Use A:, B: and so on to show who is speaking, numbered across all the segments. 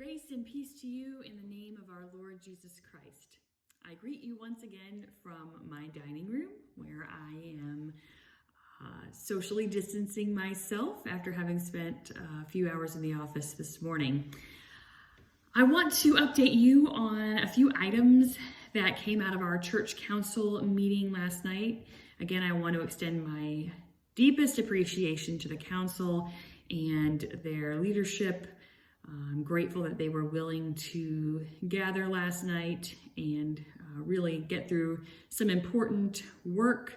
A: Grace and peace to you in the name of our Lord Jesus Christ. I greet you once again from my dining room where I am socially distancing myself after having spent a few hours in the office this morning. I want to update you on a few items that came out of our church council meeting last night. Again, I want to extend my deepest appreciation to the council and their leadership. I'm grateful that they were willing to gather last night and really get through some important work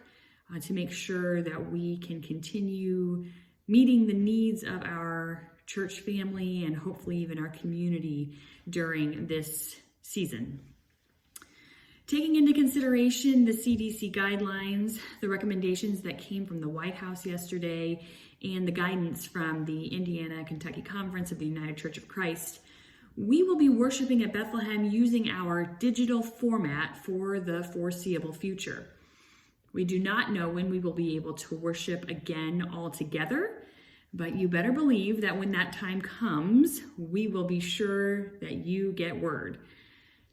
A: to make sure that we can continue meeting the needs of our church family and hopefully even our community during this season. Taking into consideration the CDC guidelines, the recommendations that came from the White House yesterday, and the guidance from the Indiana-Kentucky Conference of the United Church of Christ, we will be worshiping at Bethlehem using our digital format for the foreseeable future. We do not know when we will be able to worship again all together, but you better believe that when that time comes, we will be sure that you get word.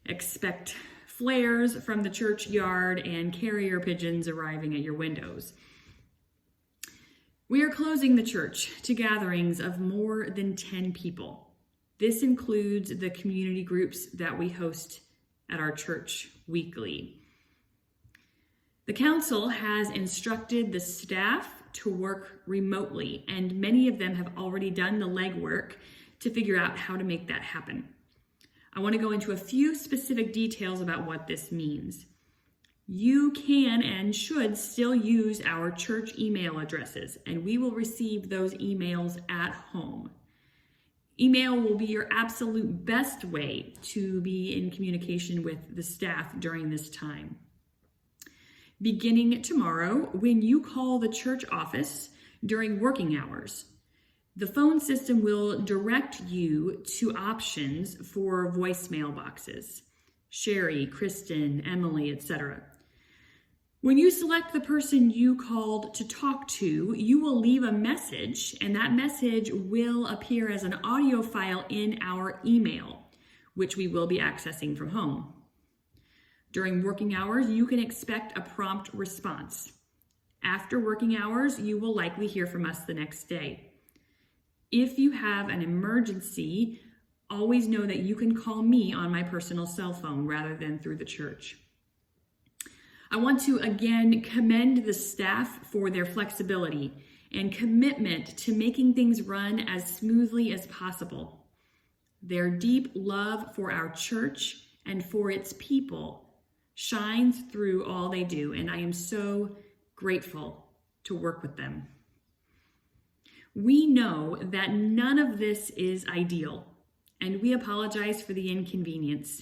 A: Expect flares from the church yard and carrier pigeons arriving at your windows. We are closing the church to gatherings of more than 10 people. This includes the community groups that we host at our church weekly. The council has instructed the staff to work remotely, and many of them have already done the legwork to figure out how to make that happen. I want to go into a few specific details about what this means. You can and should still use our church email addresses, and we will receive those emails at home. Email will be your absolute best way to be in communication with the staff during this time. Beginning tomorrow, when you call the church office during working hours, the phone system will direct you to options for voicemail boxes. Sherry, Kristen, Emily, etc. When you select the person you called to talk to, you will leave a message, and that message will appear as an audio file in our email, which we will be accessing from home. During working hours, you can expect a prompt response. After working hours, you will likely hear from us the next day. If you have an emergency, always know that you can call me on my personal cell phone rather than through the church. I want to again commend the staff for their flexibility and commitment to making things run as smoothly as possible. Their deep love for our church and for its people shines through all they do, and I am so grateful to work with them. We know that none of this is ideal, and we apologize for the inconvenience.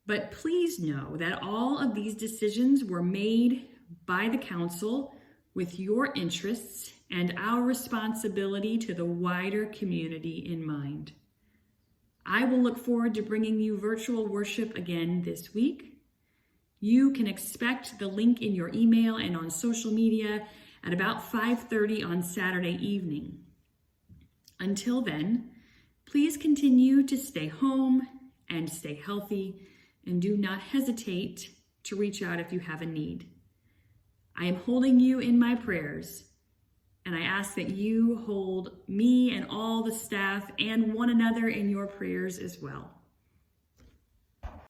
A: But please know that all of these decisions were made by the council with your interests and our responsibility to the wider community in mind. I will look forward to bringing you virtual worship again this week. You can expect the link in your email and on social media at about 5:30 on Saturday evening. Until then, please continue to stay home and stay healthy, and do not hesitate to reach out if you have a need. I am holding you in my prayers, and I ask that you hold me and all the staff and one another in your prayers as well.